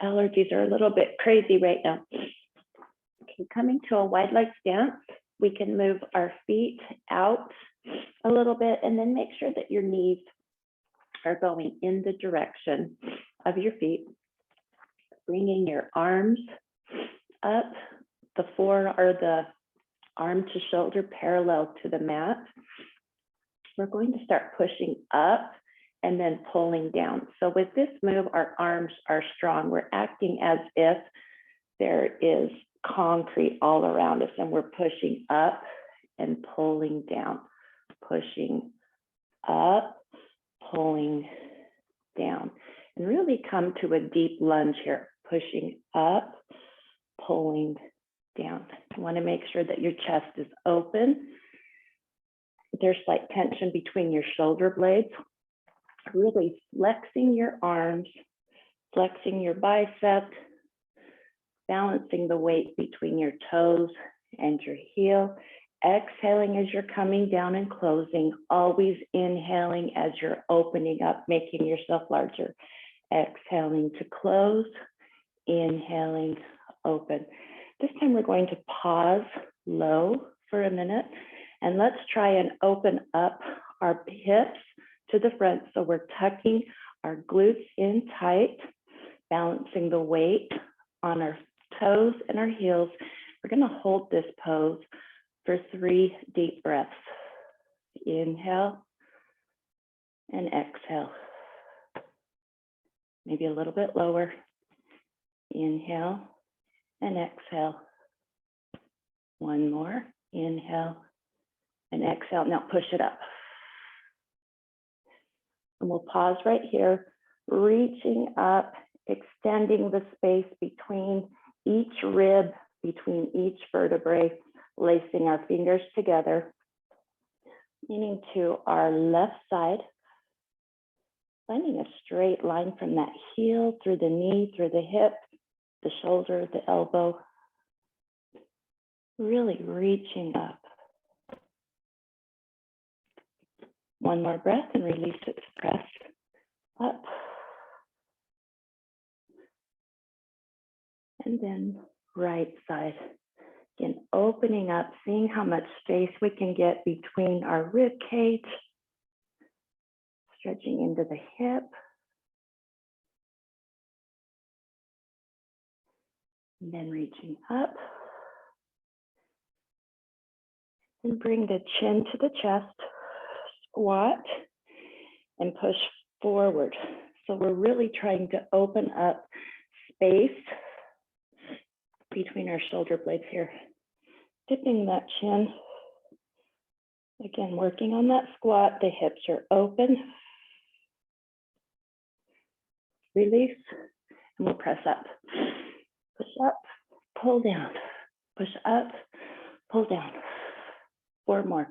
Allergies are a little bit crazy right now. Okay, coming to a wide leg stance, we can move our feet out a little bit and then make sure that your knees are going in the direction of your feet. Bringing your arms up, the arm to shoulder parallel to the mat. We're going to start pushing up and then pulling down. So with this move, our arms are strong. We're acting as if there is concrete all around us and we're pushing up and pulling down, pushing up, pulling down, and really come to a deep lunge here, pushing up, pulling down. You want to make sure that your chest is open. There's slight tension between your shoulder blades. Really flexing your arms, flexing your bicep, balancing the weight between your toes and your heel. Exhaling as you're coming down and closing, always inhaling as you're opening up, making yourself larger. Exhaling to close, inhaling, open. This time we're going to pause low for a minute and let's try and open up our hips to the front. So we're tucking our glutes in tight, balancing the weight on our toes and our heels. We're going to hold this pose for 3 deep breaths. Inhale and exhale. Maybe a little bit lower. Inhale and exhale. One more. Inhale and exhale. Now push it up. And we'll pause right here, reaching up, extending the space between each rib, between each vertebrae, lacing our fingers together, leaning to our left side, finding a straight line from that heel through the knee, through the hip, the shoulder, the elbow, really reaching up. One more breath and release it to press up. And then right side. Again, opening up, seeing how much space we can get between our rib cage, stretching into the hip. And then reaching up. And bring the chin to the chest. Squat and push forward. So we're really trying to open up space between our shoulder blades here. Dipping that chin. Again, working on that squat. The hips are open. Release, and we'll press up. Push up, pull down. Push up, pull down. 4 more.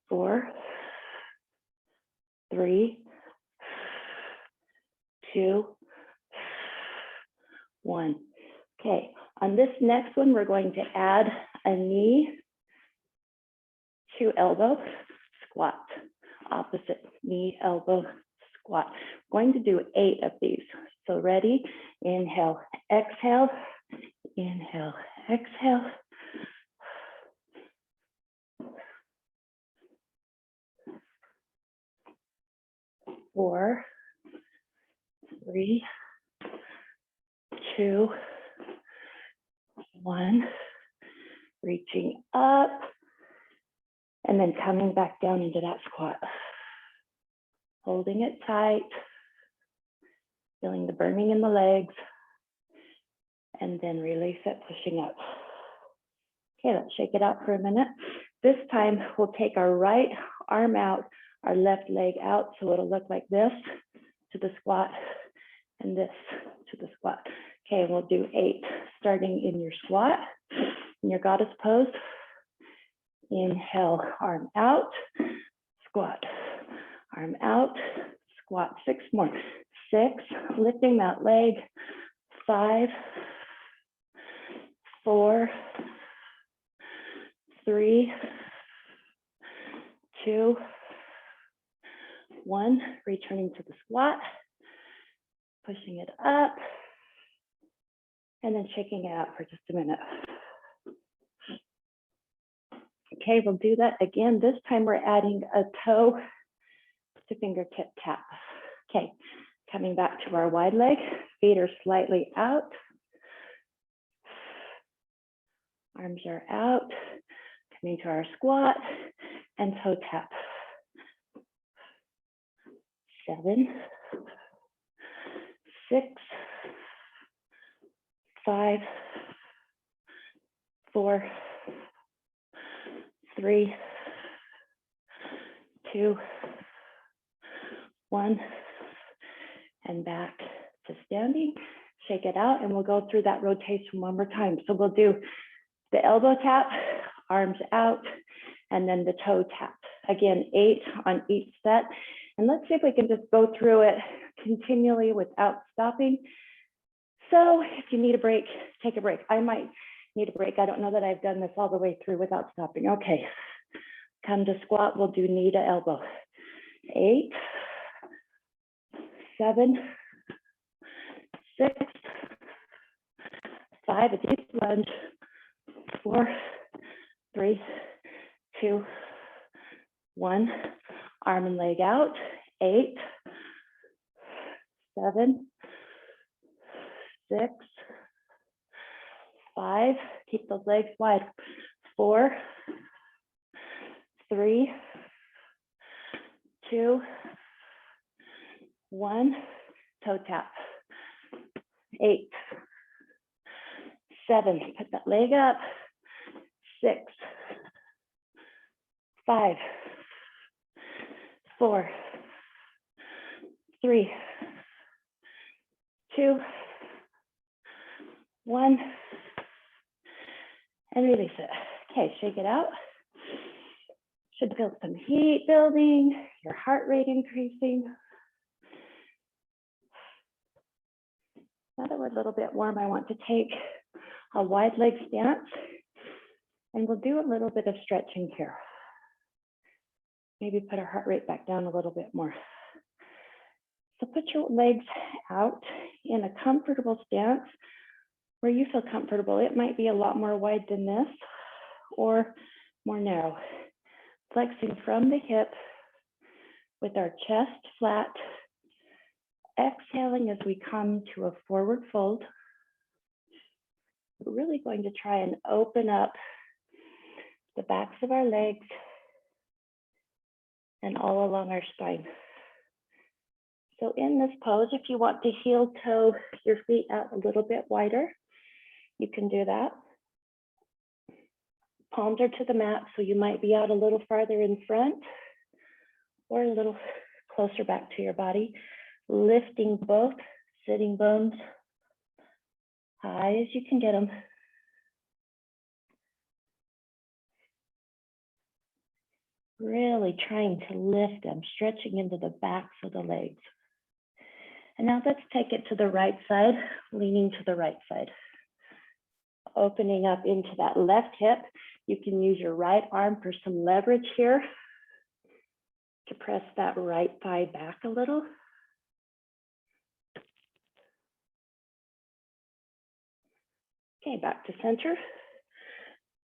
4, 3, 2, 1. Okay, on this next one, we're going to add a knee to elbow, squat, opposite knee, elbow, squat. We're going to do 8 of these. So ready? Inhale, exhale, inhale, exhale. 4, 3, 2, 1. Reaching up and then coming back down into that squat. Holding it tight, feeling the burning in the legs, and then release it, pushing up. Okay, let's shake it out for a minute. This time we'll take our right arm out, our left leg out, so it'll look like this to the squat and this to the squat. Okay, we'll do 8, starting in your squat, in your goddess pose. Inhale, arm out, squat, arm out, squat. 6 more. 6, lifting that leg. 5, 4, 3, 2, 1. Returning to the squat, pushing it up, and then shaking it out for just a minute. Okay, we'll do that again. This time we're adding a toe to fingertip tap. Okay, coming back to our wide leg, feet are slightly out. Arms are out, coming to our squat and toe tap. 7, 6, 5, 4, 3, 2, 1, and back to standing. Shake it out, and we'll go through that rotation one more time. So we'll do the elbow tap, arms out, and then the toe tap. Again, 8 on each set. And let's see if we can just go through it continually without stopping. So if you need a break, take a break. I might need a break. I don't know that I've done this all the way through without stopping. Okay, come to squat. We'll do knee to elbow. 8, 7, 6, 5, a deep lunge, 4, 3, 2, 1. Arm and leg out. 8, 7, 6, 5. Keep those legs wide. 4, 3, 2, 1. Toe tap. 8, 7. Put that leg up. 6, 5, 4, 3, 2, 1, and release it. Okay, shake it out. Should feel some heat building, your heart rate increasing. Now that we're a little bit warm, I want to take a wide leg stance, and we'll do a little bit of stretching here. Maybe put our heart rate back down a little bit more. So put your legs out in a comfortable stance where you feel comfortable. It might be a lot more wide than this or more narrow. Flexing from the hip with our chest flat. Exhaling as we come to a forward fold. We're really going to try and open up the backs of our legs and all along our spine. So in this pose, if you want to heel toe your feet out a little bit wider, you can do that. Palms are to the mat, so you might be out a little farther in front or a little closer back to your body, lifting both sitting bones high as you can get them. Really trying to lift them, stretching into the backs of the legs. And now let's take it to the right side, leaning to the right side. Opening up into that left hip. You can use your right arm for some leverage here to press that right thigh back a little. Okay, back to center.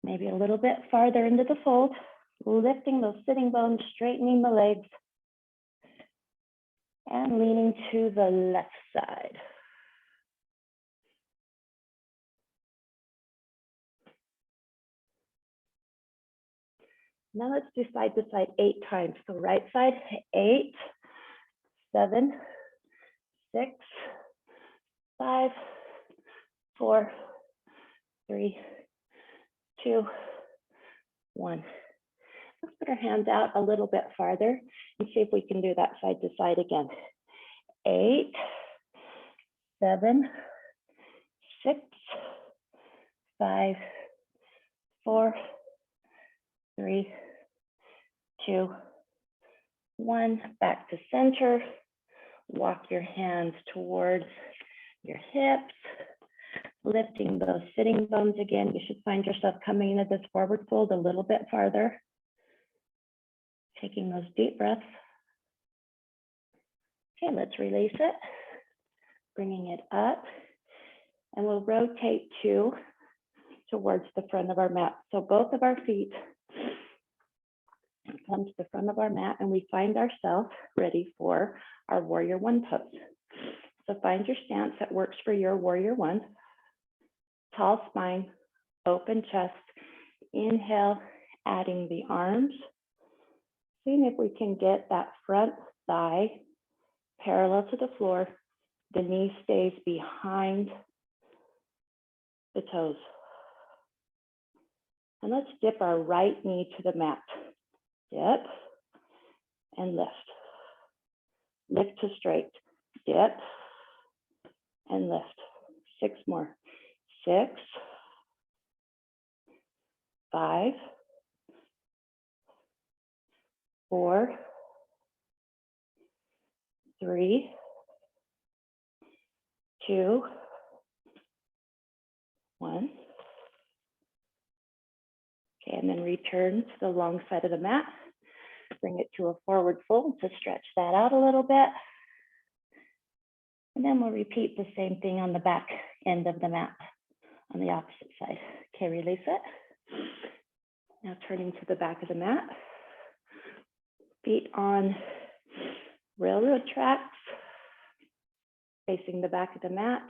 Maybe a little bit farther into the fold. Lifting those sitting bones, straightening the legs, and leaning to the left side. Now let's do side to side 8 times. So right side, 8, 7, 6, 5, 4, 3, 2, 1. Let's put our hands out a little bit farther and see if we can do that side to side again. 8, 7, 6, 5, 4, 3, 2, 1. Back to center. Walk your hands towards your hips, lifting those sitting bones again. You should find yourself coming into this forward fold a little bit farther. Taking those deep breaths. Okay, let's release it. Bringing it up And we'll rotate two towards the front of our mat. So both of our feet come to the front of our mat, and we find ourselves ready for our warrior one pose. So find your stance that works for your warrior one. Tall spine, open chest. Inhale, adding the arms. Seeing if we can get that front thigh parallel to the floor. The knee stays behind the toes. And let's dip our right knee to the mat. Dip and lift. Lift to straight. Dip and lift. 6 more. 6, 5, 4, 3, 2, 1. Okay, and then return to the long side of the mat. Bring it to a forward fold to stretch that out a little bit. And then we'll repeat the same thing on the back end of the mat on the opposite side. Okay, release it. Now turning to the back of the mat. Feet on railroad tracks, facing the back of the mat,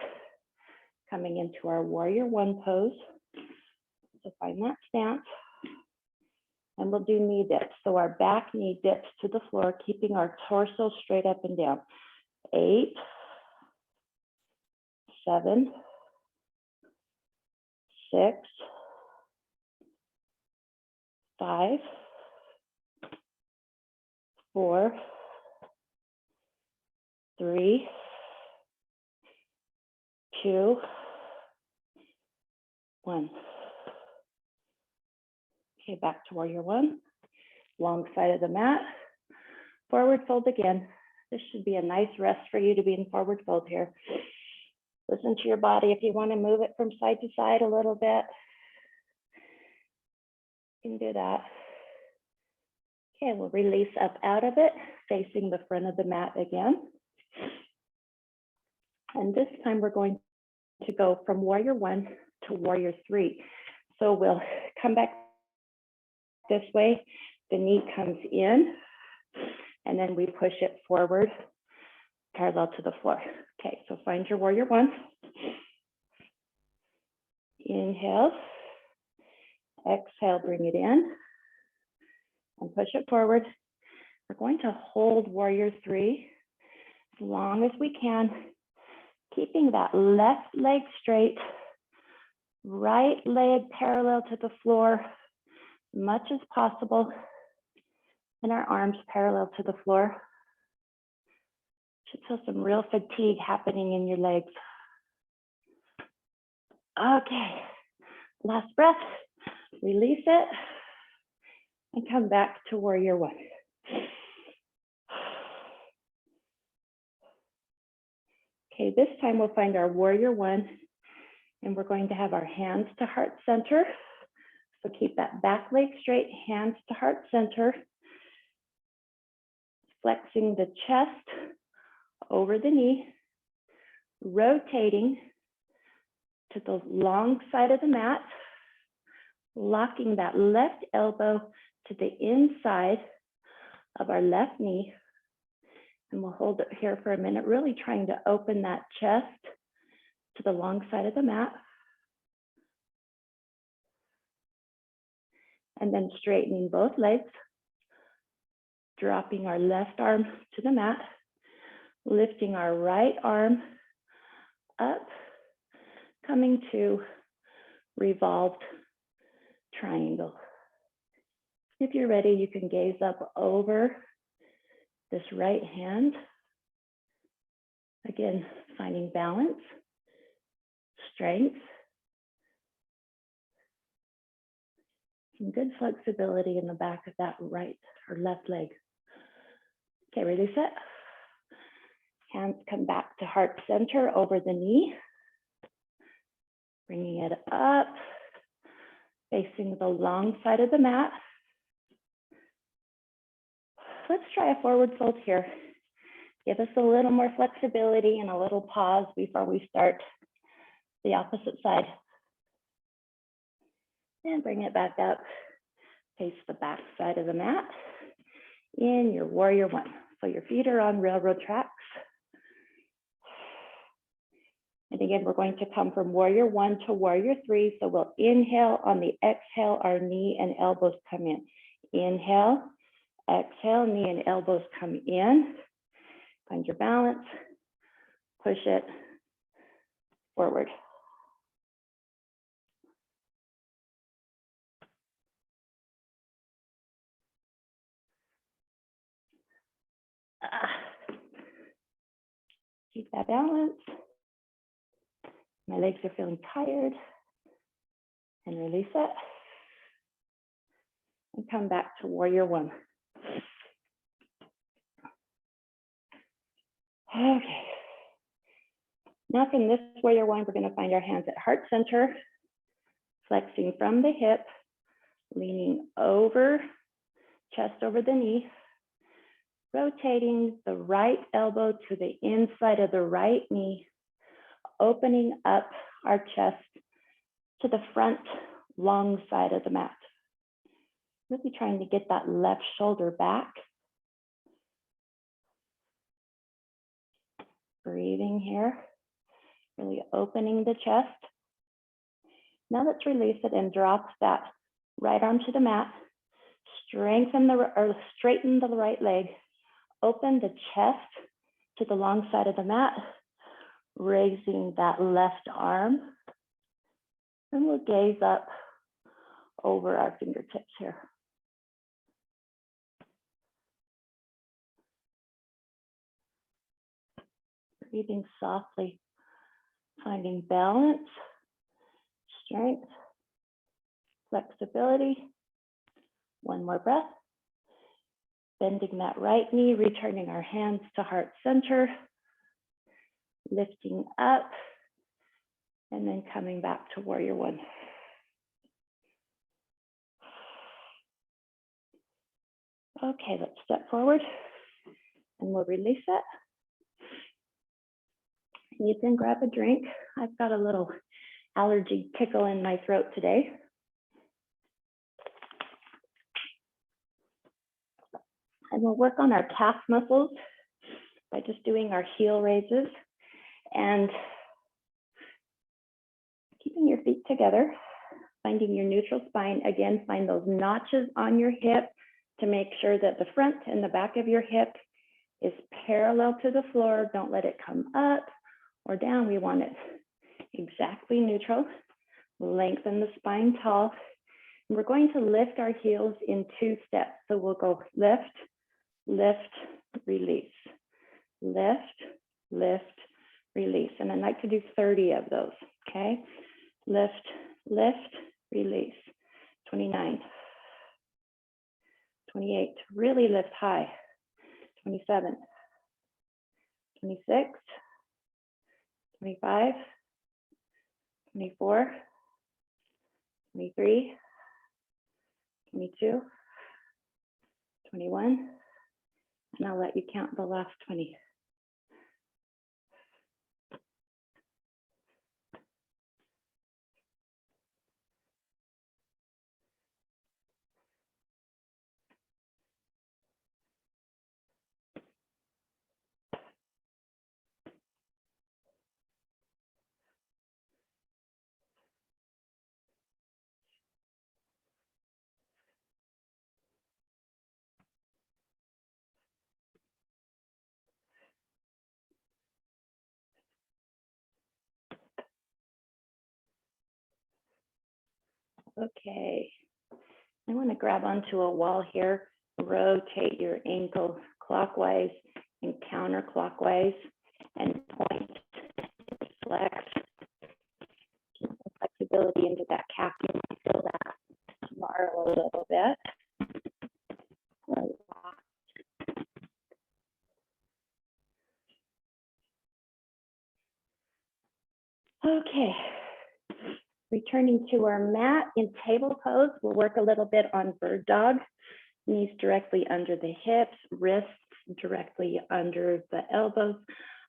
coming into our warrior one pose. So find that stance. And we'll do knee dips. So our back knee dips to the floor, keeping our torso straight up and down. 8, 7, 6, 5, 4, 3, 2, 1. Okay, back to warrior one. Long side of the mat. Forward fold again. This should be a nice rest for you to be in forward fold here. Listen to your body. If you want to move it from side to side a little bit, you can do that. Okay, we'll release up out of it, facing the front of the mat again. And this time we're going to go from warrior one to warrior three. So we'll come back this way. The knee comes in, and then we push it forward, parallel to the floor. Okay, so find your warrior one. Inhale. Exhale, bring it in, and push it forward. We're going to hold warrior three as long as we can, keeping that left leg straight, right leg parallel to the floor, as much as possible, and our arms parallel to the floor. Should feel some real fatigue happening in your legs. Okay, last breath, release it, and come back to warrior one. Okay, this time we'll find our warrior one, and we're going to have our hands to heart center. So keep that back leg straight, hands to heart center. Flexing the chest over the knee, rotating to the long side of the mat, locking that left elbow to the inside of our left knee. And we'll hold it here for a minute, really trying to open that chest to the long side of the mat. And then straightening both legs, dropping our left arm to the mat, lifting our right arm up, coming to revolved triangle. If you're ready, you can gaze up over this right hand. Again, finding balance, strength, some good flexibility in the back of that right or left leg. Okay, release it. Hands come back to heart center over the knee. Bringing it up, facing the long side of the mat. Let's try a forward fold here. Give us a little more flexibility and a little pause before we start the opposite side. And bring it back up. Face the back side of the mat in your warrior one. So your feet are on railroad tracks. And again, we're going to come from warrior one to warrior three. So we'll inhale. On the exhale, our knee and elbows come in. Inhale, exhale, knee and elbows come in. Find your balance. Push it forward. Keep that balance. My legs are feeling tired. And release it. And come back to warrior one. Okay. Now from this warrior one, we're going to find our hands at heart center, flexing from the hip, leaning over, chest over the knee, rotating the right elbow to the inside of the right knee, opening up our chest to the front long side of the mat. Really trying to get that left shoulder back. Breathing here, really opening the chest. Now let's release it and drop that right arm to the mat. Straighten the right leg. Open the chest to the long side of the mat, raising that left arm. And we'll gaze up over our fingertips here. Breathing softly, finding balance, strength, flexibility. One more breath. Bending that right knee, returning our hands to heart center, lifting up, and then coming back to warrior one. Okay, let's step forward and we'll release it. You can grab a drink. I've got a little allergy tickle in my throat today. And we'll work on our calf muscles by just doing our heel raises and keeping your feet together, finding your neutral spine. Again, find those notches on your hip to make sure that the front and the back of your hip is parallel to the floor. Don't let it come up or down. We want it exactly neutral. Lengthen the spine tall. And we're going to lift our heels in 2 steps. So we'll go lift, lift, release. Lift, lift, release. And I'd like to do 30 of those, okay? Lift, lift, release. 29. 28, really lift high. 27. 26. 25, 24, 23, 22, 21, and I'll let you count the last 20. Okay, I want to grab onto a wall here, rotate your ankle clockwise and counterclockwise, and point, flex, keep some flexibility into that calf. You might feel that tomorrow a little bit. Okay, returning to our mat in table pose, we'll work a little bit on bird dog. Knees directly under the hips, wrists directly under the elbows,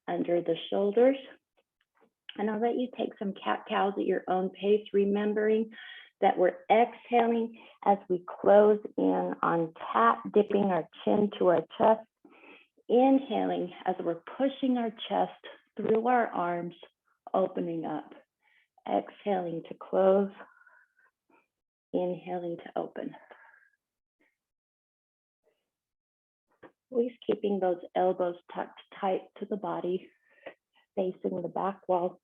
under the shoulders. And I'll let you take some cat-cows at your own pace, remembering that we're exhaling as we close in on cat, dipping our chin to our chest, inhaling as we're pushing our chest through our arms, opening up, exhaling to close, inhaling to open. Always keeping those elbows tucked tight to the body, facing the back wall.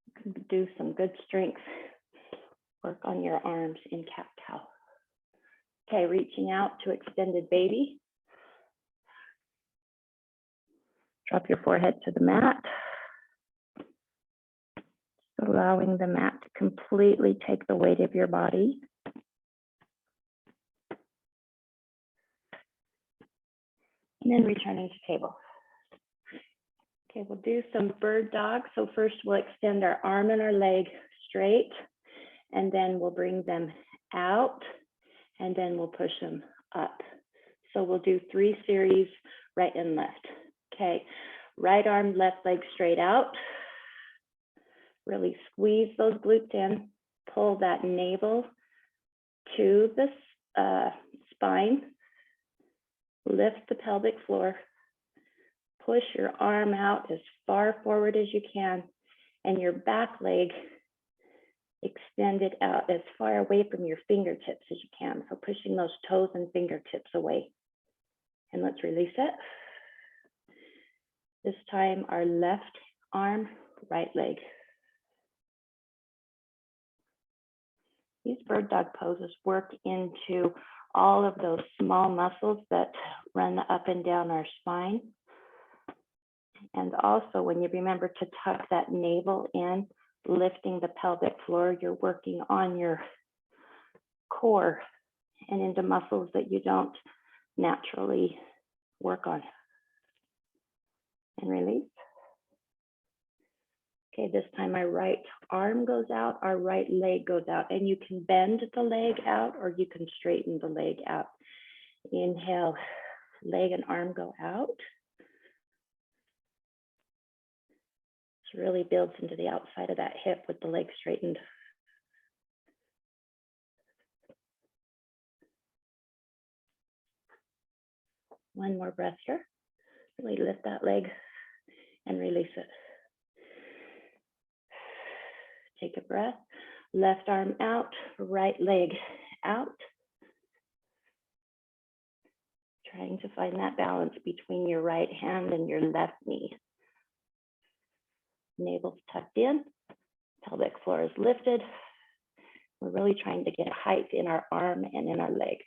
You can do some good strength work on your arms in cat-cow. Okay, reaching out to extended baby. Drop your forehead to the mat. Allowing the mat to completely take the weight of your body. And then returning to table. Okay, we'll do some bird dog. So first we'll extend our arm and our leg straight, and then we'll bring them out, and then we'll push them up. So we'll do 3 series, right and left. Okay, right arm, left leg straight out. Really squeeze those glutes in, pull that navel to the spine, lift the pelvic floor, push your arm out as far forward as you can, and your back leg extended out as far away from your fingertips as you can. So pushing those toes and fingertips away. And let's release it. This time our left arm, right leg. These bird dog poses work into all of those small muscles that run up and down our spine. And also when you remember to tuck that navel in, lifting the pelvic floor, you're working on your core and into muscles that you don't naturally work on. And release. Okay, this time my right arm goes out, our right leg goes out, and you can bend the leg out or you can straighten the leg out. Inhale, leg and arm go out. This really builds into the outside of that hip with the leg straightened. One more breath here. Really lift that leg and release it. Take a breath. Left arm out, right leg out. Trying to find that balance between your right hand and your left knee. Navel's tucked in, pelvic floor is lifted. We're really trying to get height in our arm and in our leg.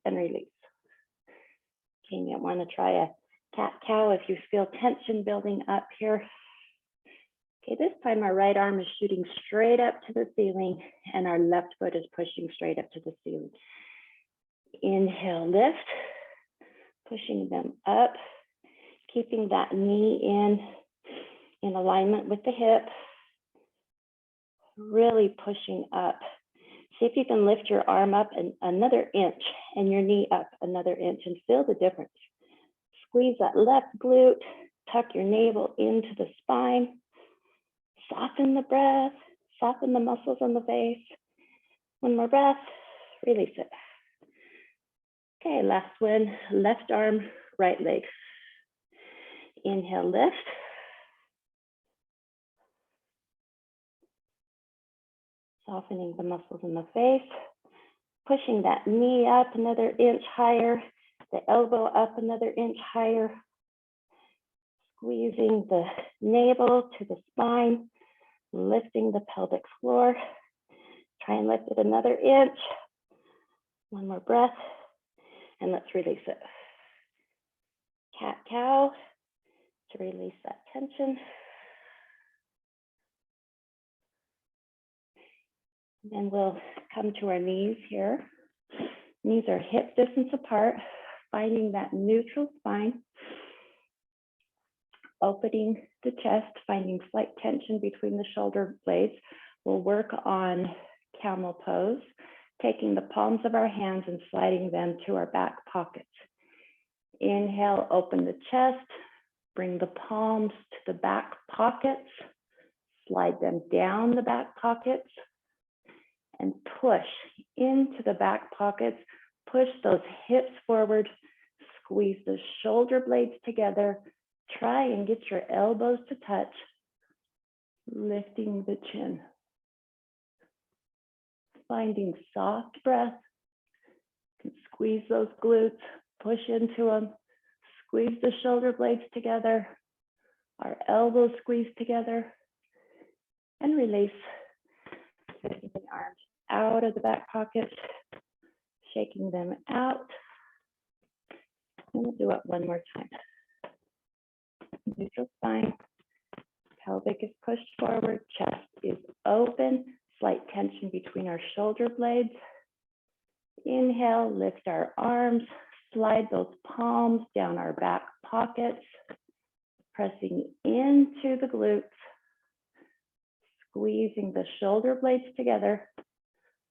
And release. Okay, you might want to try a cat-cow if you feel tension building up here. Okay, this time our right arm is shooting straight up to the ceiling and our left foot is pushing straight up to the ceiling. Inhale, lift, pushing them up, keeping that knee in alignment with the hip, really pushing up. See if you can lift your arm up another inch and your knee up another inch and feel the difference. Squeeze that left glute, tuck your navel into the spine, soften the breath, soften the muscles on the face. One more breath, release it. Okay, last one, left arm, right leg. Inhale, lift. Softening the muscles in the face, pushing that knee up another inch higher, the elbow up another inch higher, squeezing the navel to the spine, lifting the pelvic floor. Try and lift it another inch. One more breath, and let's release it. Cat-cow to release that tension. Then we'll come to our knees here. Knees are hip distance apart, finding that neutral spine, opening the chest, finding slight tension between the shoulder blades. We'll work on camel pose, taking the palms of our hands and sliding them to our back pockets. Inhale, open the chest, Bring the palms to the back pockets, slide them down the back pockets, and push into the back pockets. Push those hips forward, squeeze the shoulder blades together. Try and get your elbows to touch, lifting the chin. Finding soft breath. Squeeze those glutes, push into them, squeeze the shoulder blades together, our elbows squeeze together, and release. Taking the arms out of the back pocket, shaking them out. And we'll do it one more time. Neutral spine, pelvic is pushed forward, chest is open, slight tension between our shoulder blades. Inhale, lift our arms, slide those palms down our back pockets, pressing into the glutes, squeezing the shoulder blades together,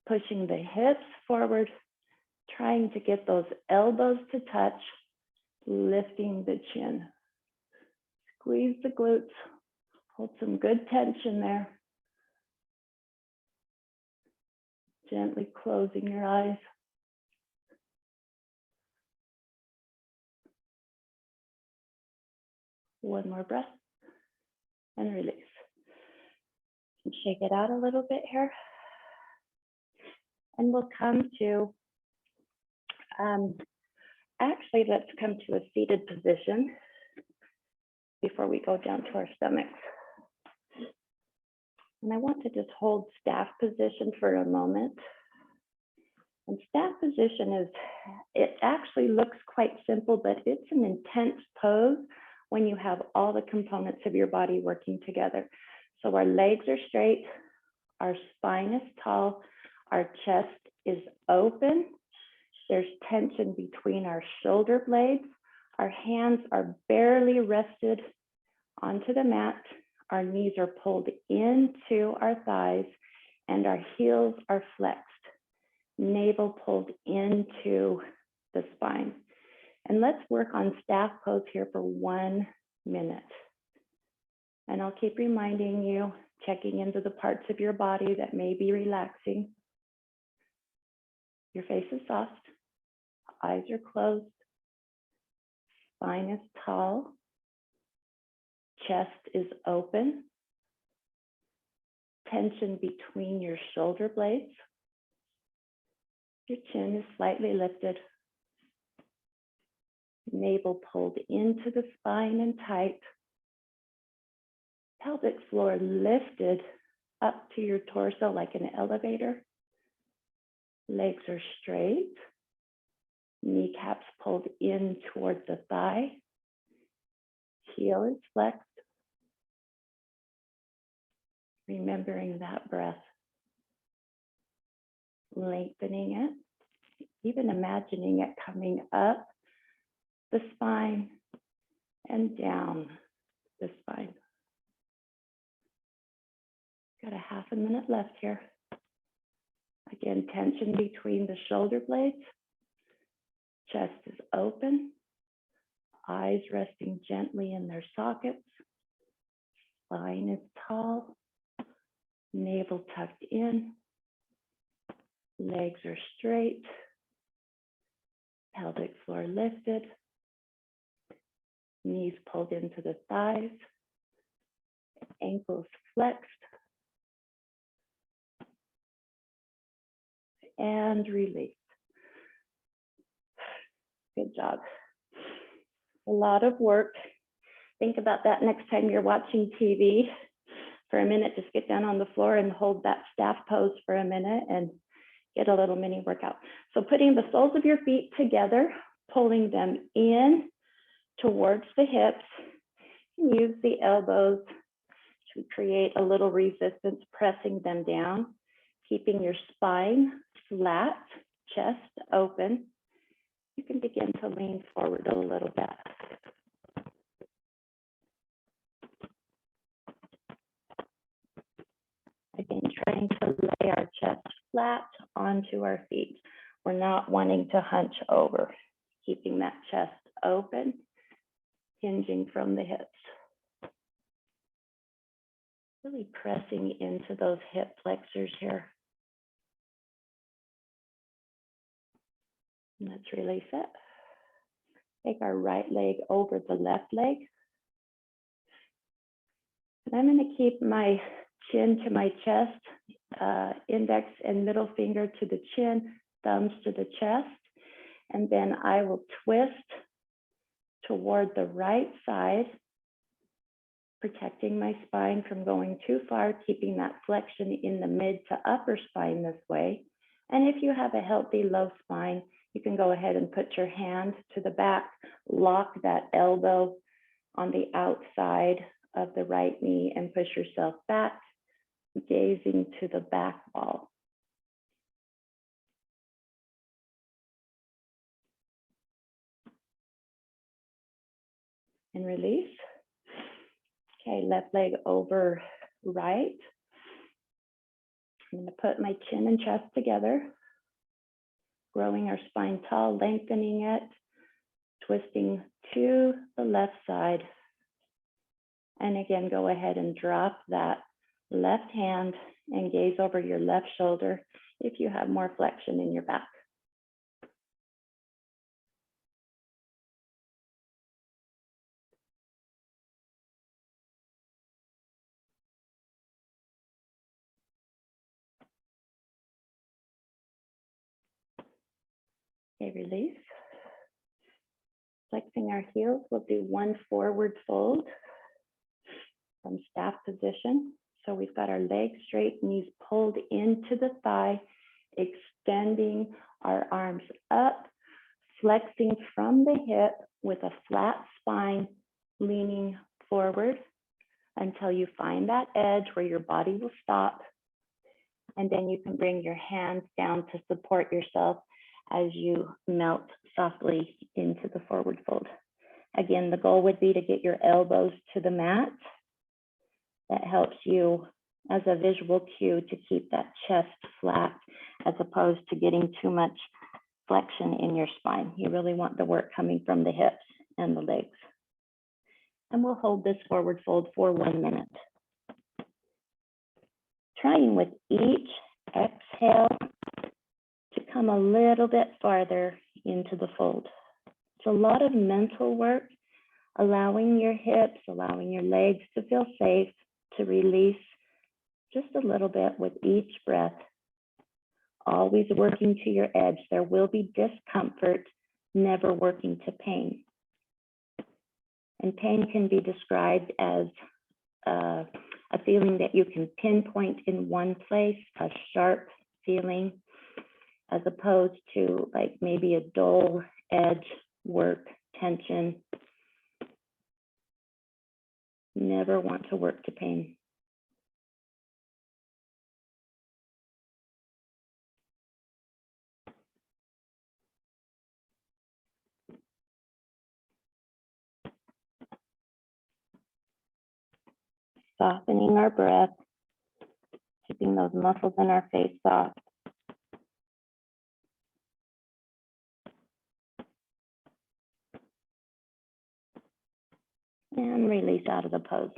pushing the hips forward, trying to get those elbows to touch, lifting the chin. Squeeze the glutes, hold some good tension there. Gently closing your eyes. One more breath and release. And shake it out a little bit here. And we'll come to, actually, let's come to a seated position before we go down to our stomachs. And I want to just hold staff position for a moment. And staff position is, it actually looks quite simple, but it's an intense pose when you have all the components of your body working together. So our legs are straight, our spine is tall, our chest is open, there's tension between our shoulder blades, our hands are barely rested onto the mat, our knees are pulled into our thighs, and our heels are flexed, navel pulled into the spine. And let's work on staff pose here for 1 minute. And I'll keep reminding you, checking into the parts of your body that may be relaxing. Your face is soft, eyes are closed, spine is tall, chest is open, tension between your shoulder blades, your chin is slightly lifted, navel pulled into the spine and tight, pelvic floor lifted up to your torso like an elevator, legs are straight, kneecaps pulled in towards the thigh, heel is flexed, remembering that breath, lengthening it, even imagining it coming up the spine and down the spine. Got a half a minute left here. Again, tension between the shoulder blades, chest is open, eyes resting gently in their sockets, spine is tall, navel tucked in, legs are straight, pelvic floor lifted, knees pulled into the thighs, ankles flexed, and release. Good job. A lot of work. Think about that next time you're watching TV. For a minute, just get down on the floor and hold that staff pose for a minute and get a little mini workout. So putting the soles of your feet together, pulling them in towards the hips, use the elbows to create a little resistance, pressing them down, keeping your spine flat, chest open. You can begin to lean forward a little bit. Again, trying to lay our chest flat onto our feet. We're not wanting to hunch over, keeping that chest open, hinging from the hips. Really pressing into those hip flexors here. And let's release it. Take our right leg over the left leg. And I'm going to keep my chin to my chest, index and middle finger to the chin, thumbs to the chest. And then I will twist toward the right side, protecting my spine from going too far, keeping that flexion in the mid to upper spine this way. And if you have a healthy low spine, you can go ahead and put your hand to the back, lock that elbow on the outside of the right knee and push yourself back, gazing to the back wall. And release. Okay, left leg over right. I'm going to put my chin and chest together, growing our spine tall, lengthening it, twisting to the left side. And again, go ahead and drop that left hand and gaze over your left shoulder if you have more flexion in your back. Okay, release. Flexing our heels, we'll do one forward fold from staff position. So we've got our legs straight, knees pulled into the thigh, extending our arms up, flexing from the hip with a flat spine, leaning forward until you find that edge where your body will stop. And then you can bring your hands down to support yourself as you melt softly into the forward fold. Again, the goal would be to get your elbows to the mat. That helps you as a visual cue to keep that chest flat as opposed to getting too much flexion in your spine. You really want the work coming from the hips and the legs. And we'll hold this forward fold for 1 minute. Trying with each exhale to come a little bit farther into the fold. It's a lot of mental work, allowing your hips, allowing your legs to feel safe, to release just a little bit with each breath. Always working to your edge. There will be discomfort, never working to pain. And pain can be described as a feeling that you can pinpoint in one place, a sharp feeling, as opposed to like maybe a dull edge, work, tension. Never want to work to pain. Softening our breath, keeping those muscles in our face soft. And release out of the pose.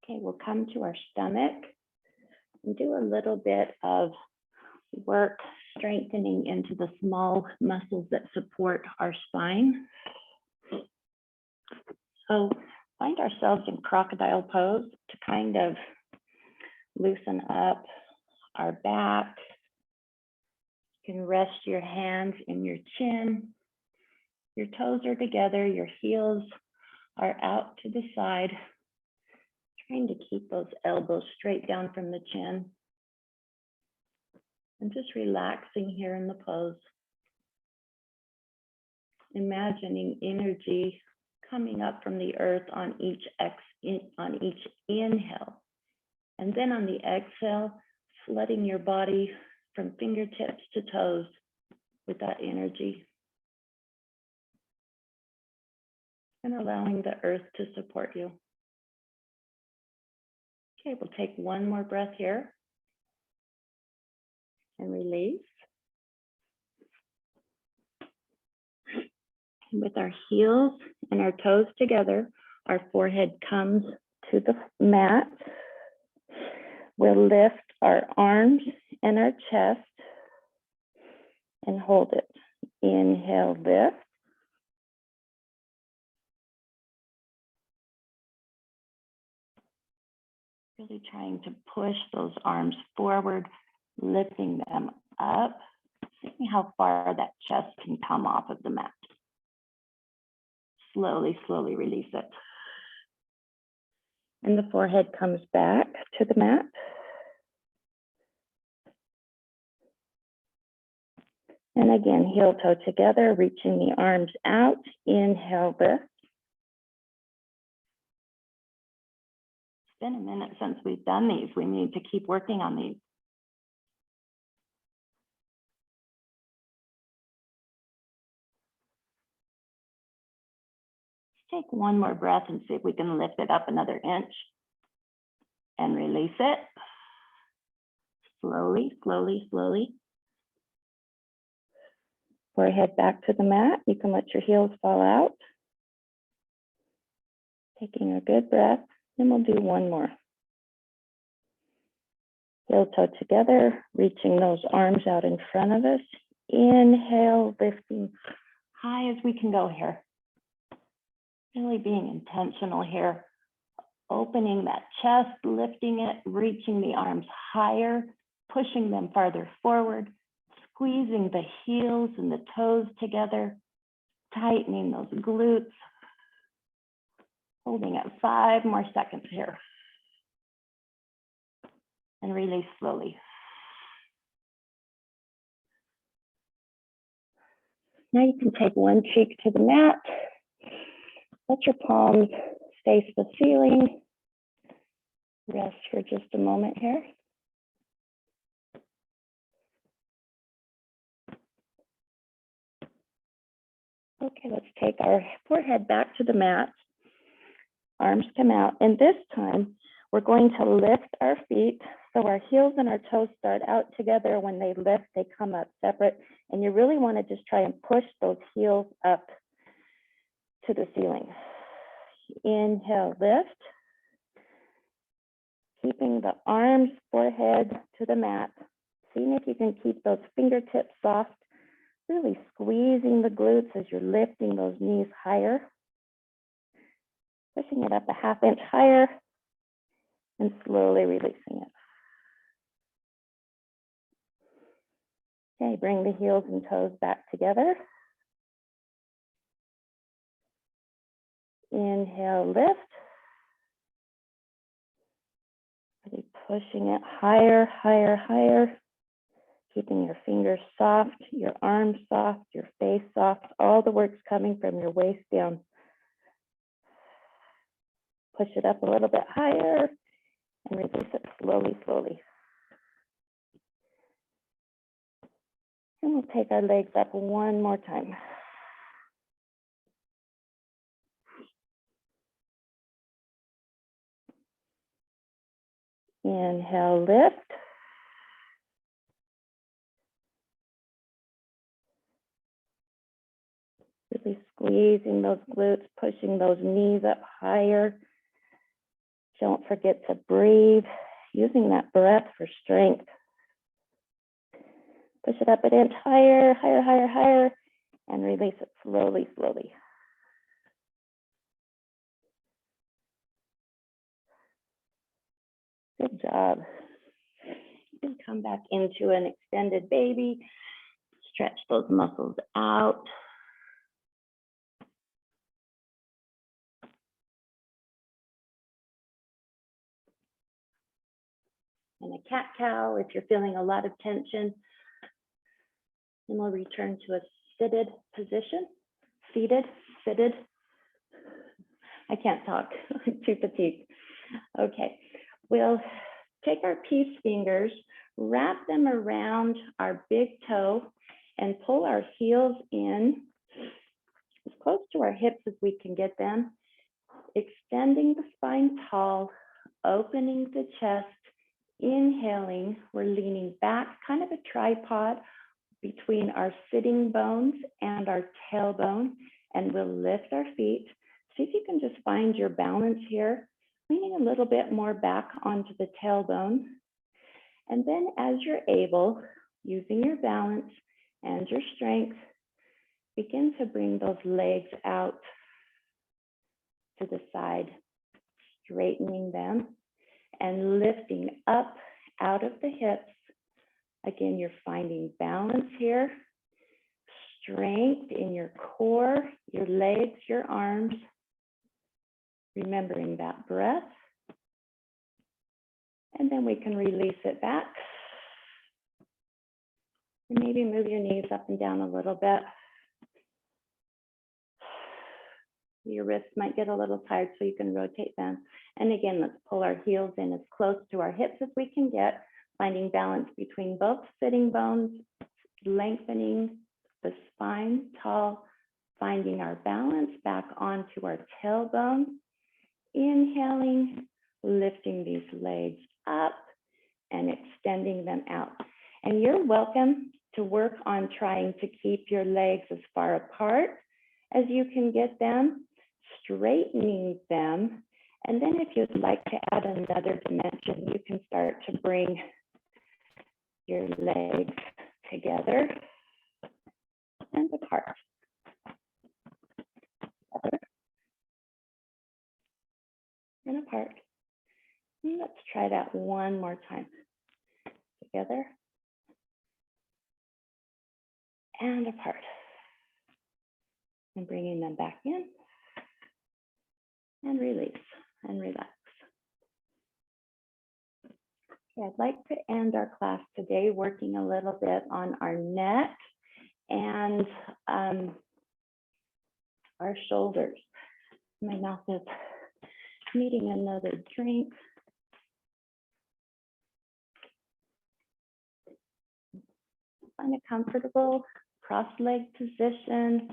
Okay, we'll come to our stomach and do a little bit of work strengthening into the small muscles that support our spine. So find ourselves in crocodile pose to kind of loosen up our back. You can rest your hands in your chin. Your toes are together, your heels are out to the side. Trying to keep those elbows straight down from the chin. And just relaxing here in the pose. Imagining energy coming up from the earth on each inhale. And then on the exhale, flooding your body from fingertips to toes with that energy. And allowing the earth to support you. Okay, we'll take one more breath here. And release. With our heels and our toes together, our forehead comes to the mat. We'll lift our arms and our chest and hold it. Inhale, lift. Really trying to push those arms forward, lifting them up. See how far that chest can come off of the mat. Slowly, slowly release it. And the forehead comes back to the mat. And again, heel toe together, reaching the arms out. Inhale, lift. It's been a minute since we've done these. We need to keep working on these. Take one more breath and see if we can lift it up another inch and release it. Slowly, slowly, slowly. Forehead back to the mat. You can let your heels fall out. Taking a good breath, and we'll do one more. Heel toe together, reaching those arms out in front of us. Inhale, lifting high as we can go here. Really being intentional here. Opening that chest, lifting it, reaching the arms higher, pushing them farther forward, squeezing the heels and the toes together, tightening those glutes. Holding it 5 more seconds here. And release slowly. Now you can take one cheek to the mat. Let your palms face the ceiling. Rest for just a moment here. Okay, let's take our forehead back to the mat. Arms come out, and this time we're going to lift our feet so our heels and our toes start out together. When they lift, they come up separate, and you really want to just try and push those heels up to the ceiling. Inhale, lift. Keeping the arms, forehead to the mat. Seeing if you can keep those fingertips soft, really squeezing the glutes as you're lifting those knees higher. Pushing it up a 1/2 inch higher and slowly releasing it. Okay, bring the heels and toes back together. Inhale, lift. Really pushing it higher, higher, higher. Keeping your fingers soft, your arms soft, your face soft. All the work's coming from your waist down. Push it up a little bit higher and release it slowly, slowly. And we'll take our legs up one more time. Inhale, lift. Really squeezing those glutes, pushing those knees up higher. Don't forget to breathe, using that breath for strength. Push it up an inch higher, higher, higher, higher, and release it slowly, slowly. Good job. You can come back into an extended baby. Stretch those muscles out. And a cat-cow if you're feeling a lot of tension. And we'll return to a seated position. Seated, fitted. I can't talk, I'm too fatigued. Okay, we'll take our peace fingers, wrap them around our big toe, and pull our heels in as close to our hips as we can get them, extending the spine tall, opening the chest, inhaling. We're leaning back, kind of a tripod between our sitting bones and our tailbone, and we'll lift our feet. See if you can just find your balance here, leaning a little bit more back onto the tailbone. And then as you're able, using your balance and your strength, begin to bring those legs out to the side, straightening them and lifting up out of the hips. Again, you're finding balance here, strength in your core, your legs, your arms, remembering that breath. And then we can release it back. And maybe move your knees up and down a little bit. Your wrists might get a little tired, so you can rotate them. And again, let's pull our heels in as close to our hips as we can get, finding balance between both sitting bones, lengthening the spine tall, finding our balance back onto our tailbone, inhaling, lifting these legs up and extending them out. And you're welcome to work on trying to keep your legs as far apart as you can get them, straightening them. And then if you'd like to add another dimension, you can start to bring your legs together and apart. Together and apart. And let's try that one more time. Together and apart. And bringing them back in and release and relax. Okay, I'd like to end our class today working a little bit on our neck and our shoulders. My mouth is needing another drink. Find a comfortable cross-leg position.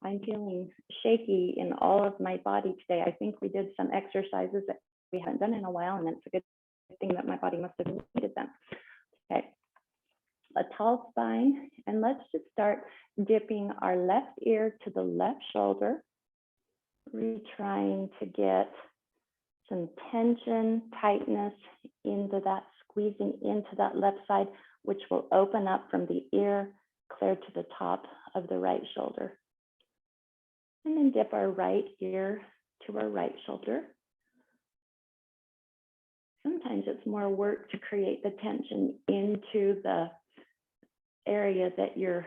I'm feeling shaky in all of my body today. I think we did some exercises that we haven't done in a while, and it's a good thing that my body must have needed them. Okay, a tall spine, and let's just start dipping our left ear to the left shoulder. Really trying to get some tension, tightness into that, squeezing into that left side, which will open up from the ear clear to the top of the right shoulder. And then dip our right ear to our right shoulder. Sometimes it's more work to create the tension into the area that you're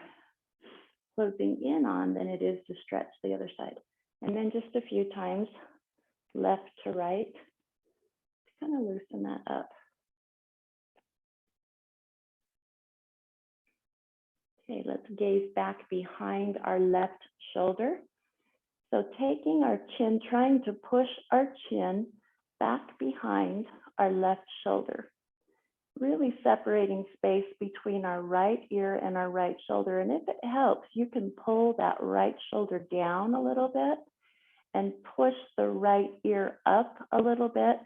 closing in on than it is to stretch the other side. And then just a few times, left to right, to kind of loosen that up. Okay, let's gaze back behind our left shoulder. So taking our chin, trying to push our chin back behind our left shoulder, really separating space between our right ear and our right shoulder. And if it helps, you can pull that right shoulder down a little bit and push the right ear up a little bit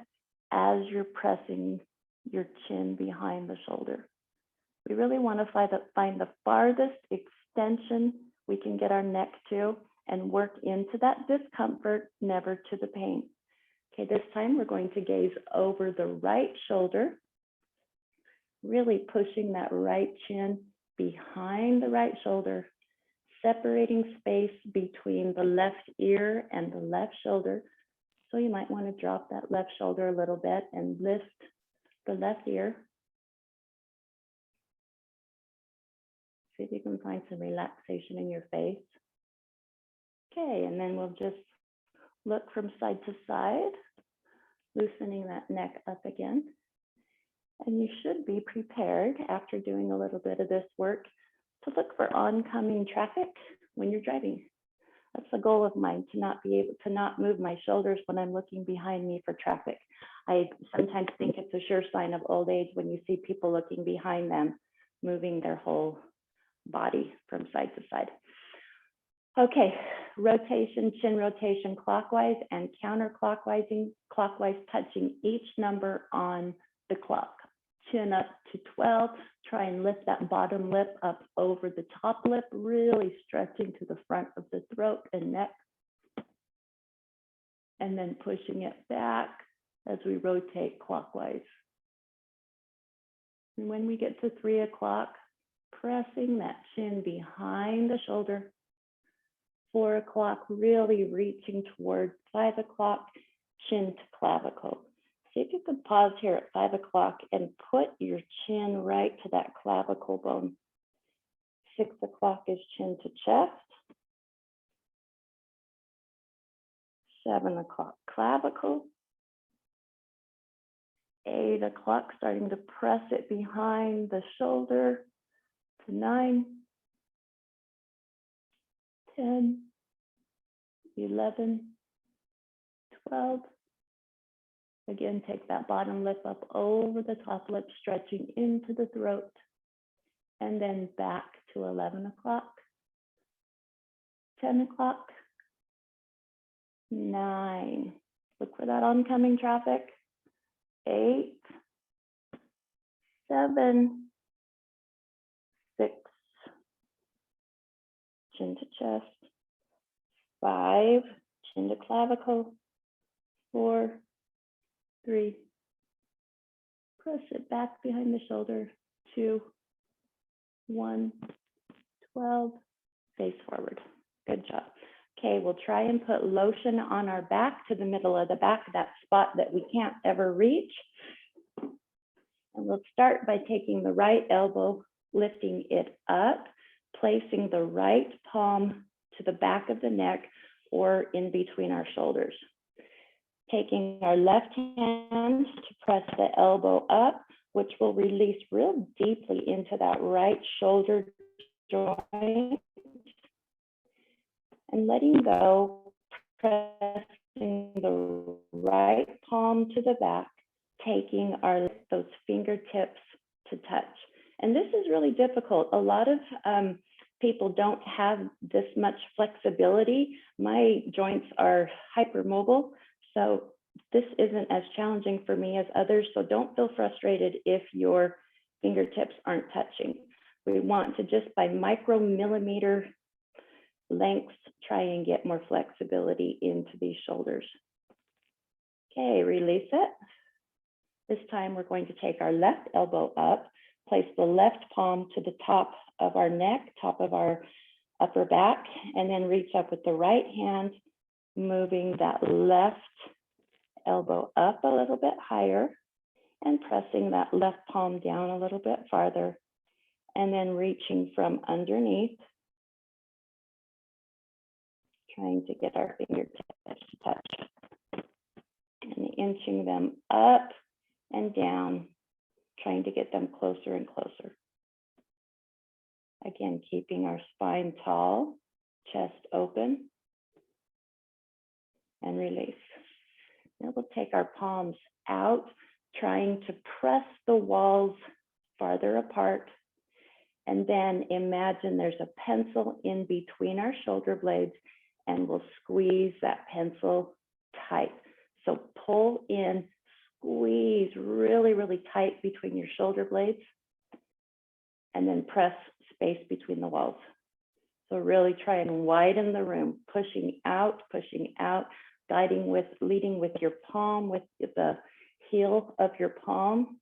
as you're pressing your chin behind the shoulder. We really want to find the farthest extension we can get our neck to and work into that discomfort, never to the pain. Okay, this time we're going to gaze over the right shoulder, really pushing that right chin behind the right shoulder, separating space between the left ear and the left shoulder. So you might want to drop that left shoulder a little bit and lift the left ear. See if you can find some relaxation in your face. Okay, and then we'll just look from side to side, loosening that neck up again. And you should be prepared after doing a little bit of this work to look for oncoming traffic when you're driving. That's a goal of mine, to not be able to not move my shoulders when I'm looking behind me for traffic. I sometimes think it's a sure sign of old age when you see people looking behind them, moving their whole body from side to side. Okay, rotation, chin rotation clockwise and counterclockwise, clockwise touching each number on the clock. chin up to 12. Try and lift that bottom lip up over the top lip, really stretching to the front of the throat and neck. And then pushing it back as we rotate clockwise. And when we get to 3 o'clock, pressing that chin behind the shoulder. 4 o'clock, really reaching towards 5 o'clock, chin to clavicle. See if you could pause here at 5 o'clock and put your chin right to that clavicle bone. 6 o'clock is chin to chest. 7 o'clock, clavicle. 8 o'clock, starting to press it behind the shoulder to 9, 10, 11, 12. Again, take that bottom lip up over the top lip, stretching into the throat, and then back to 11 o'clock, 10 o'clock, 9. Look for that oncoming traffic. 8, 7, 6, chin to chest. 5, chin to clavicle. 4, 3, press it back behind the shoulder. 2, 1, 12, face forward. Good job. Okay, we'll try and put lotion on our back to the middle of the back, that spot that we can't ever reach. And we'll start by taking the right elbow, lifting it up, placing the right palm to the back of the neck or in between our shoulders. Taking our left hand to press the elbow up, which will release real deeply into that right shoulder joint. And letting go, pressing the right palm to the back, taking those fingertips to touch. And this is really difficult. A lot of people don't have this much flexibility. My joints are hypermobile, so this isn't as challenging for me as others. So don't feel frustrated if your fingertips aren't touching. We want to just by micromillimeter lengths, try and get more flexibility into these shoulders. Okay, release it. This time we're going to take our left elbow up, place the left palm to the top of our neck, top of our upper back, and then reach up with the right hand, moving that left elbow up a little bit higher and pressing that left palm down a little bit farther, and then reaching from underneath, trying to get our fingertips to touch and inching them up and down, trying to get them closer and closer. Again, keeping our spine tall, chest open, and release. Now we'll take our palms out, trying to press the walls farther apart. And then imagine there's a pencil in between our shoulder blades, and we'll squeeze that pencil tight. So pull in, squeeze really, really tight between your shoulder blades, and then press space between the walls. So really try and widen the room, pushing out, leading with your palm, with the heel of your palm,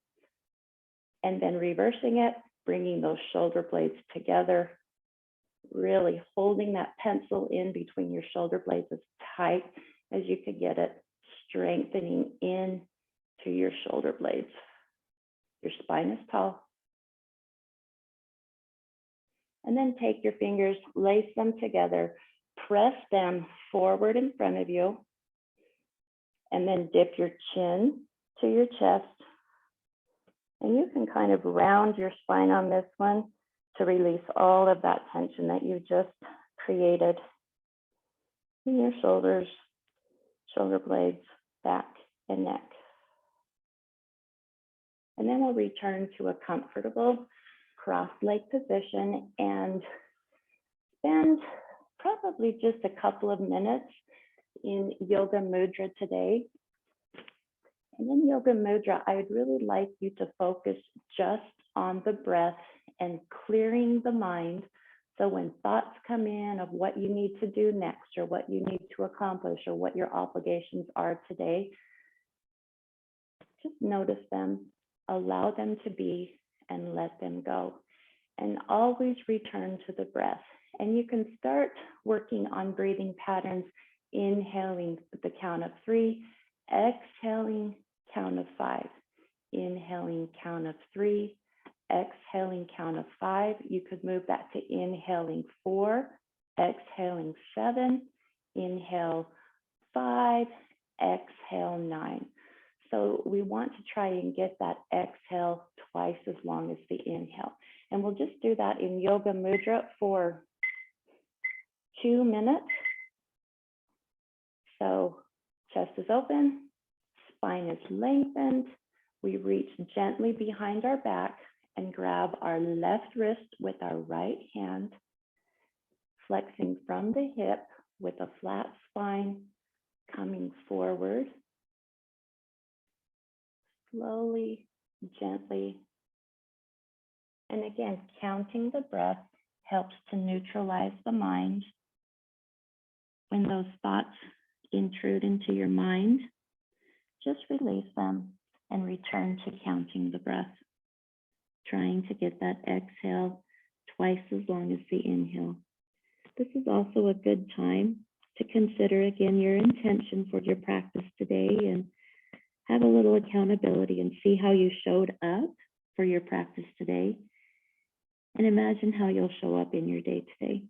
and then reversing it, bringing those shoulder blades together, really holding that pencil in between your shoulder blades as tight as you could get it, strengthening in to your shoulder blades. Your spine is tall. And then take your fingers, lace them together, press them forward in front of you, and then dip your chin to your chest. And you can kind of round your spine on this one to release all of that tension that you just created in your shoulders, shoulder blades, back, and neck. And then we'll return to a comfortable cross-leg position and spend probably just a couple of minutes in yoga mudra today. And in Yoga Mudra, I would really like you to focus just on the breath and clearing the mind. So when thoughts come in of what you need to do next or what you need to accomplish or what your obligations are today, just notice them, allow them to be, and let them go. And always return to the breath. And you can start working on breathing patterns, inhaling at the count of 3, exhaling count of 5, inhaling count of 3, exhaling count of 5. You could move that to inhaling 4, exhaling 7, inhale 5, exhale 9. So we want to try and get that exhale twice as long as the inhale. And we'll just do that in Yoga Mudra for 2 minutes. So chest is open, spine is lengthened. We reach gently behind our back and grab our left wrist with our right hand, flexing from the hip with a flat spine, coming forward. Slowly, gently. And again, counting the breath helps to neutralize the mind. When those thoughts intrude into your mind, just release them and return to counting the breath, trying to get that exhale twice as long as the inhale. This is also a good time to consider again your intention for your practice today and have a little accountability and see how you showed up for your practice today. And imagine how you'll show up in your day today.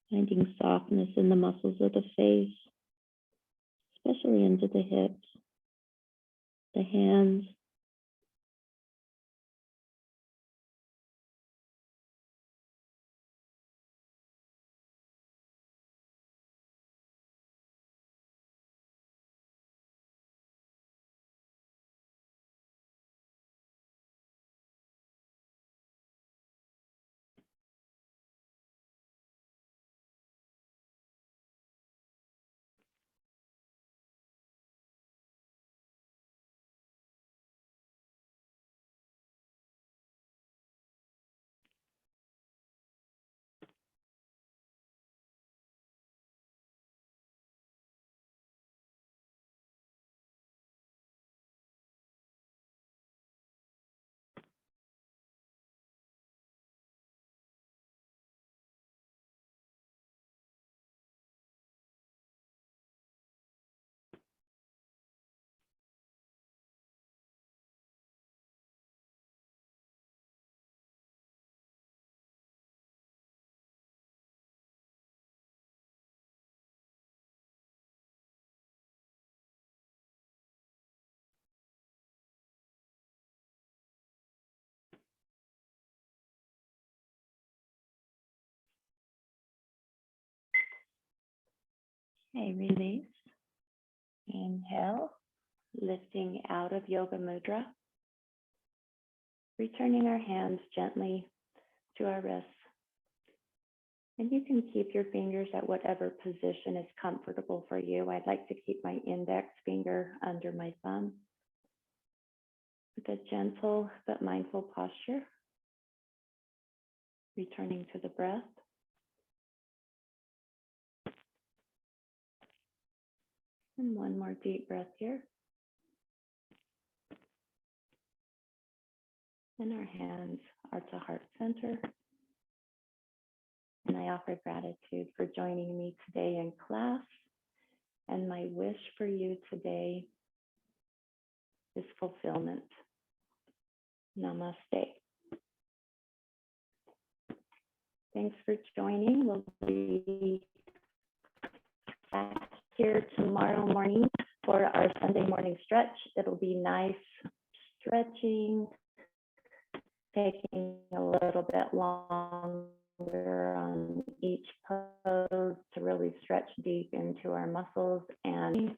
Finding softness in the muscles of the face, especially into the hips, the hands. Okay, release. Inhale, lifting out of Yoga Mudra. Returning our hands gently to our wrists. And you can keep your fingers at whatever position is comfortable for you. I'd like to keep my index finger under my thumb with a gentle but mindful posture. Returning to the breath. And one more deep breath here. And our hands are to heart center. And I offer gratitude for joining me today in class. And my wish for you today is fulfillment. Namaste. Thanks for joining. We'll be back here tomorrow morning for our Sunday morning stretch. It'll be nice stretching, taking a little bit longer on each pose to really stretch deep into our muscles and